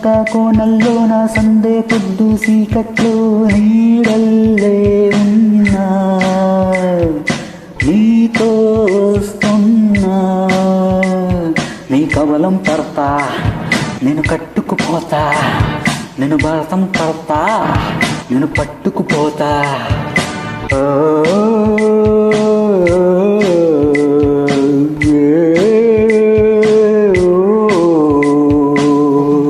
సంత కోనల్లో నా సందే పొద్దు సీకట్లో నీడల్లే ఉన్నా నీతో వస్తున్నా నీ కవలం పడతా నేను కట్టుకుపోతా నేను భారతం పడతా నేను పట్టుకుపోతా ఓ